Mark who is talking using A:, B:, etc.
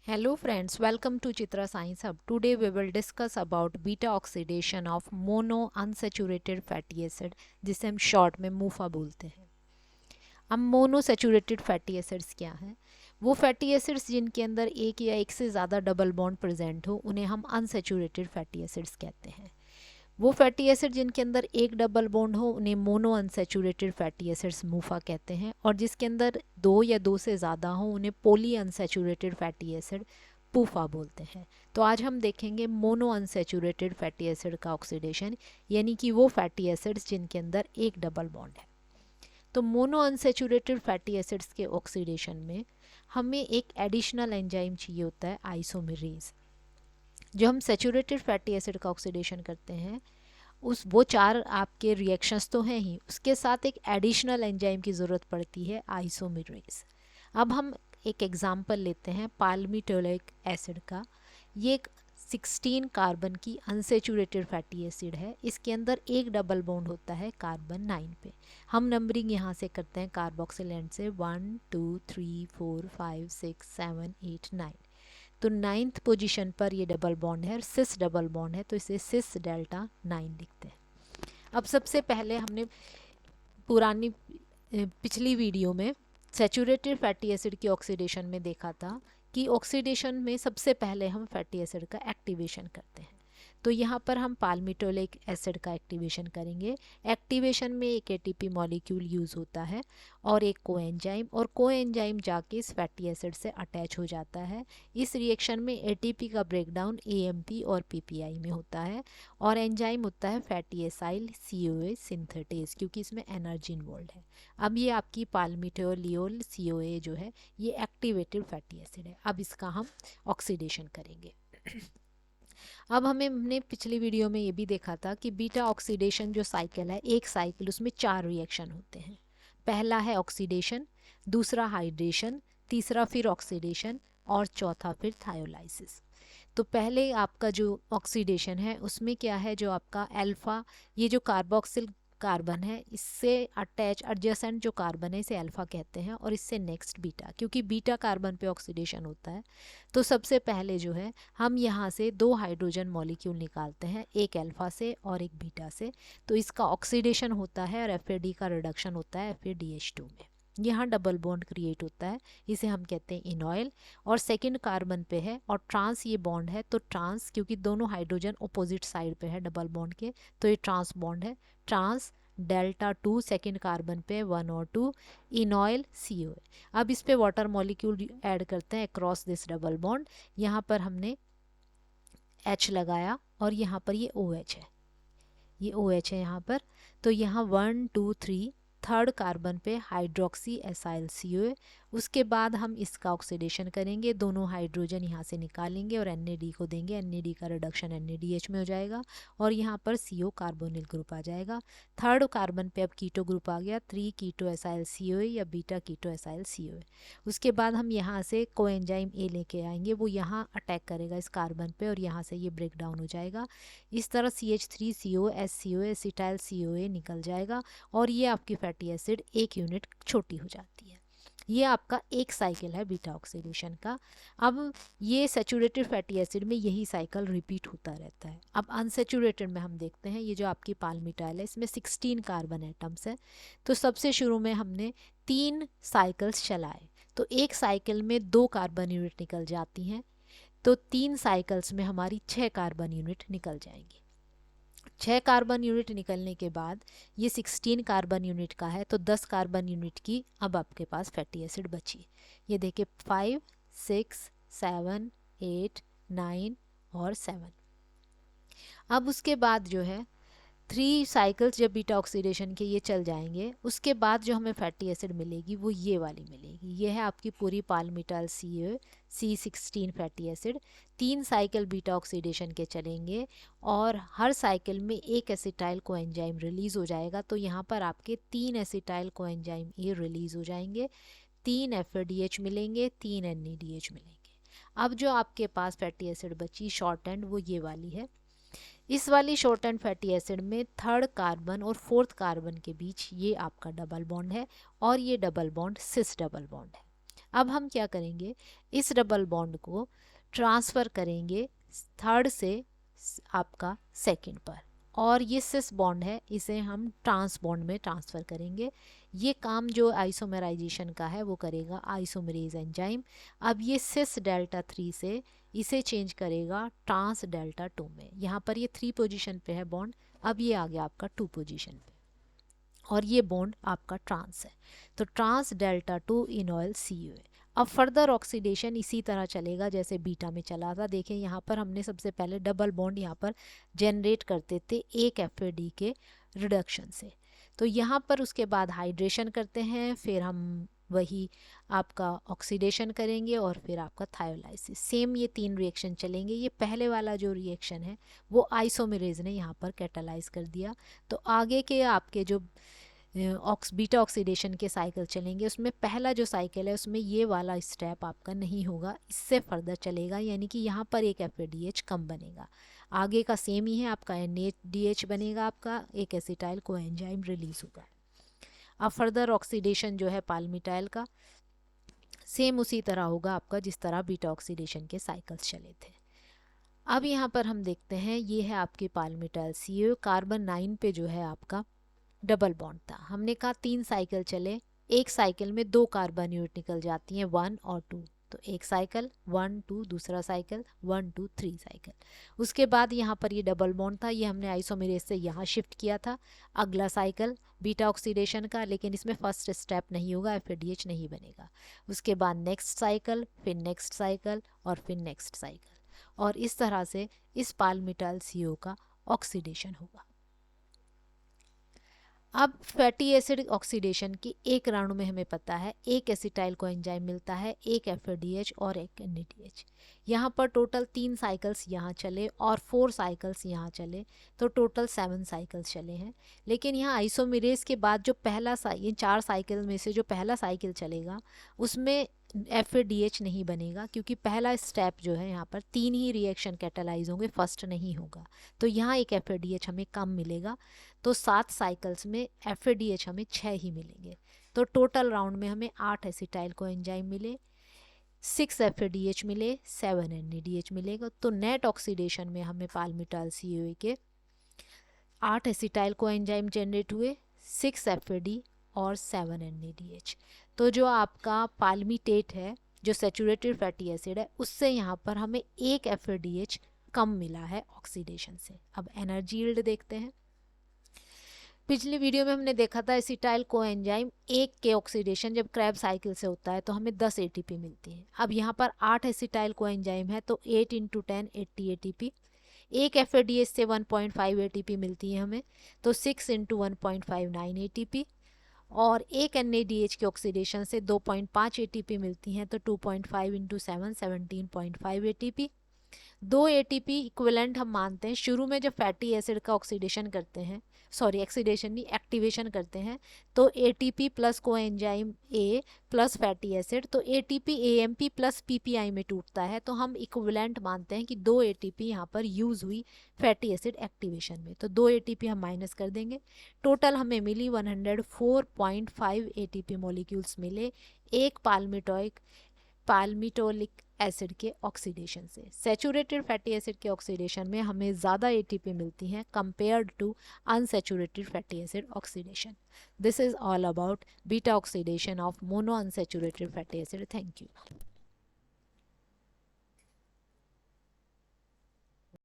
A: Hello friends, welcome to Chitra Science Hub. Today we will discuss about beta oxidation of mono unsaturated fatty acid जिसे हम short में मूफा बोलते हैं। अब monosaturated fatty acids क्या हैं? वो फैटी एसिड्स जिनके अंदर एक या एक से ज़्यादा डबल बॉन्ड प्रेजेंट हो उन्हें हम अनसैचुरेटेड फैटी एसिड्स कहते हैं। वो फैटी एसिड जिनके अंदर एक डबल बॉन्ड हो उन्हें मोनो अनसैचुरेटेड फैटी एसिड्स मूफा कहते हैं, और जिसके अंदर दो या दो से ज़्यादा हो उन्हें पोली अनसैचुरेटेड फैटी एसिड पूफा बोलते हैं। तो आज हम देखेंगे मोनो अनसैचुरेटेड फैटी एसिड का ऑक्सीडेशन, यानी कि वो फैटी एसिड्स जिनके अंदर एक डबल बॉन्ड है। तो मोनो अनसैचुरेटेड फैटी एसिड्स के ऑक्सीडेशन में हमें एक एडिशनल एंजाइम चाहिए होता है, आइसोमेरेज। जो हम सैचुरेटेड फैटी एसिड का ऑक्सीडेशन करते हैं उस वो चार आपके रिएक्शंस तो हैं ही, उसके साथ एक एडिशनल एंजाइम की ज़रूरत पड़ती है, आइसोमेरेज। अब हम एक एग्जांपल लेते हैं पाल्मिटोलिक एसिड का। ये एक 16 कार्बन की अनसेचुरेटेड फैटी एसिड है। इसके अंदर एक डबल बॉन्ड होता है कार्बन 9 पे। हम नंबरिंग यहाँ से करते हैं कार्बोक्सिल एंड से 1 2 3 4 5 6 7 8 9। तो 9th पोजीशन पर ये डबल बॉन्ड है, सिस डबल बॉन्ड है, तो इसे सिस डेल्टा 9 लिखते हैं। अब सबसे पहले हमने पुरानी पिछली वीडियो में सैचुरेटेड फैटी एसिड की ऑक्सीडेशन में देखा था कि ऑक्सीडेशन में सबसे पहले हम फैटी एसिड का एक्टिवेशन करते हैं। तो यहाँ पर हम पाल्मिटोलिक एसिड का एक्टिवेशन करेंगे। एक्टिवेशन में एक एटीपी मॉलिक्यूल यूज़ होता है और एक कोएंजाइम, और कोएंजाइम जाके इस फैटी एसिड से अटैच हो जाता है। इस रिएक्शन में एटीपी का ब्रेकडाउन एएमपी और पीपीआई में होता है, और एंजाइम होता है फैटी एसाइल सीओए सिंथेटेज, क्योंकि इसमें एनर्जी इन्वॉल्व है। अब ये आपकी पाल्मिटोलियोल सीओए जो है ये एक्टिवेटेड फैटी एसिड है। अब इसका हम ऑक्सीडेशन करेंगे। अब हमने पिछली वीडियो में ये भी देखा था कि बीटा ऑक्सीडेशन जो साइकिल है, एक साइकिल उसमें 4 रिएक्शन होते हैं। पहला है ऑक्सीडेशन, दूसरा हाइड्रेशन, तीसरा फिर ऑक्सीडेशन, और चौथा फिर थायोलाइसिस। तो पहले आपका जो ऑक्सीडेशन है उसमें क्या है, जो आपका अल्फ़ा, ये जो कार्बोक्सिल कार्बन है इससे अटैच एडजेसेंट जो कार्बन है इसे अल्फ़ा कहते हैं, और इससे नेक्स्ट बीटा, क्योंकि बीटा कार्बन पे ऑक्सीडेशन होता है। तो सबसे पहले जो है हम यहाँ से 2 हाइड्रोजन मॉलिक्यूल निकालते हैं, एक अल्फ़ा से और एक बीटा से। तो इसका ऑक्सीडेशन होता है और एफ का रिडक्शन होता है FADH2 में। यहाँ डबल बॉन्ड क्रिएट होता है, इसे हम कहते हैं इनॉयल, और सेकंड कार्बन पे है और ट्रांस ये बॉन्ड है। तो ट्रांस, क्योंकि दोनों हाइड्रोजन अपोजिट साइड पे है डबल बॉन्ड के, तो ये ट्रांस बॉन्ड है। ट्रांस डेल्टा 2 सेकेंड कार्बन पे 1 और 2, इनॉयल CO। अब इस पे वाटर मॉलिक्यूल ऐड करते हैं अक्रॉस दिस डबल बॉन्ड। यहाँ पर हमने H लगाया और यहाँ पर ये OH है, ये OH है यहाँ पर। तो यहाँ 1 2 3 थर्ड कार्बन पे हाइड्रोक्सी एसाइल COA। उसके बाद हम इसका ऑक्सीडेशन करेंगे, दोनों हाइड्रोजन यहाँ से निकालेंगे और NAD को देंगे। NAD का रिडक्शन NADH में हो जाएगा और यहाँ पर CO कार्बोनिल ग्रुप आ जाएगा। थर्ड कार्बन पे अब कीटो ग्रुप आ गया, 3 कीटो एसाइल COA या बीटा कीटो एसाइल COA। उसके बाद हम यहाँ से कोएंजाइम A लेके आएंगे, वो यहाँ अटैक करेगा इस कार्बन पे और यहाँ से ये ब्रेक डाउन हो जाएगा। इस तरह CH3CO SCOA एसिटाइल COA निकल जाएगा और ये आपकी फैटी एसिड एक यूनिट छोटी हो जाती है। ये आपका एक साइकिल है बीटा ऑक्सीडेशन का। अब ये सैचुरेटेड फैटी एसिड में यही साइकिल रिपीट होता रहता है। अब अनसैचुरेटेड में हम देखते हैं, ये जो आपकी पाल्मिटाइल है इसमें 16 कार्बन एटम्स है। तो सबसे शुरू में हमने 3 साइकिल्स चलाए, तो एक साइकिल में 2 कार्बन यूनिट निकल जाती हैं, तो 3 साइकिल्स में हमारी 6 कार्बन यूनिट निकल जाएंगी। 6 कार्बन यूनिट निकलने के बाद ये 16 कार्बन यूनिट का है, तो 10 कार्बन यूनिट की अब आपके पास फैटी एसिड बची। ये देखिए 5 6 7 8 9 और 7। अब उसके बाद जो है 3 साइकिल्स जब बीटा ऑक्सीडेशन के ये चल जाएंगे, उसके बाद जो हमें फैटी एसिड मिलेगी वो ये वाली मिलेगी। ये है आपकी पूरी पाल्मिटाइल COA C16 fatty acid. 3 cycle beta oxidation के चलेंगे और हर साइकिल में एक एसिटाइल कोएंजाइम रिलीज़ हो जाएगा। तो यहाँ पर आपके 3 एसिटाइल कोएंजाइम A रिलीज़ हो जाएंगे, 3 FADH मिलेंगे, 3 NADH मिलेंगे। अब जो आपके पास फैटी एसिड बची शॉर्ट एंड, वो ये वाली है। इस वाली शॉर्ट एंड फैटी एसिड में थर्ड कार्बन और फोर्थ कार्बन के बीच ये आपका डबल बॉन्ड है और ये डबल बॉन्ड सिस डबल बॉन्ड है। अब हम क्या करेंगे, इस डबल बॉन्ड को ट्रांसफ़र करेंगे थर्ड से आपका सेकंड पर, और ये सिस बॉन्ड है इसे हम ट्रांस बॉन्ड में ट्रांसफ़र करेंगे। ये काम जो आइसोमेराइजेशन का है वो करेगा आइसोमेरेज एंजाइम। अब ये सिस डेल्टा 3 से इसे चेंज करेगा ट्रांस डेल्टा 2 में। यहाँ पर ये 3 पोजीशन पे है बॉन्ड, अब ये आ गया आपका 2 पोजीशन पे, और ये बॉन्ड आपका ट्रांस है, तो ट्रांस डेल्टा 2 इनॉयल CuA। अब फर्दर ऑक्सीडेशन इसी तरह चलेगा जैसे बीटा में चला था। देखें यहाँ पर हमने सबसे पहले डबल बॉन्ड यहाँ पर जनरेट करते थे एक FAD के रिडक्शन से, तो यहाँ पर उसके बाद हाइड्रेशन करते हैं, फिर हम वही आपका ऑक्सीडेशन करेंगे और फिर आपका थायोलाइसिस। सेम ये 3 रिएक्शन चलेंगे। ये पहले वाला जो रिएक्शन है वो आइसोमेरेज ने यहाँ पर कैटालाइज कर दिया, तो आगे के आपके जो बीटा ऑक्सीडेशन के साइकिल चलेंगे उसमें पहला जो साइकिल है उसमें ये वाला स्टेप आपका नहीं होगा, इससे फर्दर चलेगा, यानी कि यहाँ पर एक FADH कम बनेगा। आगे का सेम ही है, आपका NADH बनेगा, आपका एक एसिटाइल कोएंजाइम रिलीज होगा। अब फर्दर ऑक्सीडेशन जो है पाल्मिटाइल का सेम उसी तरह होगा आपका जिस तरह बीटा ऑक्सीडेशन के साइकिल्स चले थे। अब यहाँ पर हम देखते हैं ये है आपके पाल्मिटाइल CuA, कार्बन 9 पे जो है आपका डबल बॉन्ड था। हमने कहा 3 साइकिल चले, एक साइकिल में 2 कार्बन यूनिट निकल जाती हैं 1 और 2, तो एक साइकिल 1 2, दूसरा साइकिल 1 2 3 साइकिल। उसके बाद यहाँ पर ये डबल बॉन्ड था, ये हमने आइसोमेरेज से यहाँ शिफ्ट किया था। अगला साइकिल बीटा ऑक्सीडेशन का, लेकिन इसमें फर्स्ट स्टेप नहीं होगा, FADH नहीं बनेगा। उसके बाद नेक्स्ट साइकिल, फिर नेक्स्ट साइकिल और फिर नेक्स्ट साइकिल, और इस तरह से इस पाल्मिटाइल CuO का ऑक्सीडेशन होगा। अब फैटी एसिड ऑक्सीडेशन की एक राउंड में हमें पता है एक एसिटाइल कोएंजाइम मिलता है, एक FADH और एक NADH। यहाँ पर टोटल 3 साइकिल्स यहाँ चले और 4 साइकिल्स यहाँ चले, तो टोटल 7 साइकिल्स चले हैं। लेकिन यहाँ आइसोमेरेज के बाद जो पहला ये 4 साइकिल में से जो पहला साइकिल चलेगा उसमें FADH नहीं बनेगा, क्योंकि पहला स्टेप जो है यहाँ पर 3 ही रिएक्शन कैटालाइज होंगे, फर्स्ट नहीं होगा, तो यहाँ एक FADH हमें कम मिलेगा। तो 7 साइकिल्स में FADH हमें 6 ही मिलेंगे, तो टोटल राउंड में हमें 8 एसिटाइल कोएंजाइम मिले, 6 FADH मिले, 7 NADH मिलेगा। तो नेट ऑक्सीडेशन में हमें पाल्मिटाइल CuA के 8 एसिटाइल कोएंजाइम जनरेट हुए, 6 FAD और 7 NADH। तो जो आपका पाल्मिटेट है जो सैचुरेटेड फैटी एसिड है उससे यहाँ पर हमें एक FADH कम मिला है ऑक्सीडेशन से। अब एनर्जी यील्ड देखते हैं। पिछली वीडियो में हमने देखा था एसिटाइल कोएंजाइम एक के ऑक्सीडेशन जब क्रैब साइकिल से होता है तो हमें 10 ATP मिलती है। अब यहाँ पर 8 एसिटाइल कोएंजाइम है तो 8 × 10 80 ATP। एक FADH से 1.5 ATP मिलती है हमें, तो 6 × 1.59 ATP। और एक NADH के ऑक्सीडेशन से 2.5 ATP मिलती हैं, तो 2.5 × 7 17.5 ATP। 2 ATP इक्विवेलेंट हम मानते हैं। शुरू में जब फैटी एसिड का ऑक्सीडेशन करते हैं, सॉरी ऑक्सीडेशन नहीं एक्टिवेशन करते हैं, तो ATP plus coenzyme A plus fatty acid, तो ATP AMP प्लस PPI में टूटता है, तो हम इक्विवेलेंट मानते हैं कि 2 ATP यहाँ पर यूज़ हुई फैटी एसिड एक्टिवेशन में, तो 2 ATP हम माइनस कर देंगे। टोटल हमें मिली 104.5 ATP मॉलिक्यूल्स मिले एक पाल्मिटोलिक एसिड के ऑक्सीडेशन से। सैचुरेटेड फैटी एसिड के ऑक्सीडेशन में हमें ज़्यादा ATP मिलती हैं compared to unsaturated fatty acid oxidation. This is all about beta oxidation of mono unsaturated fatty acid. Thank you.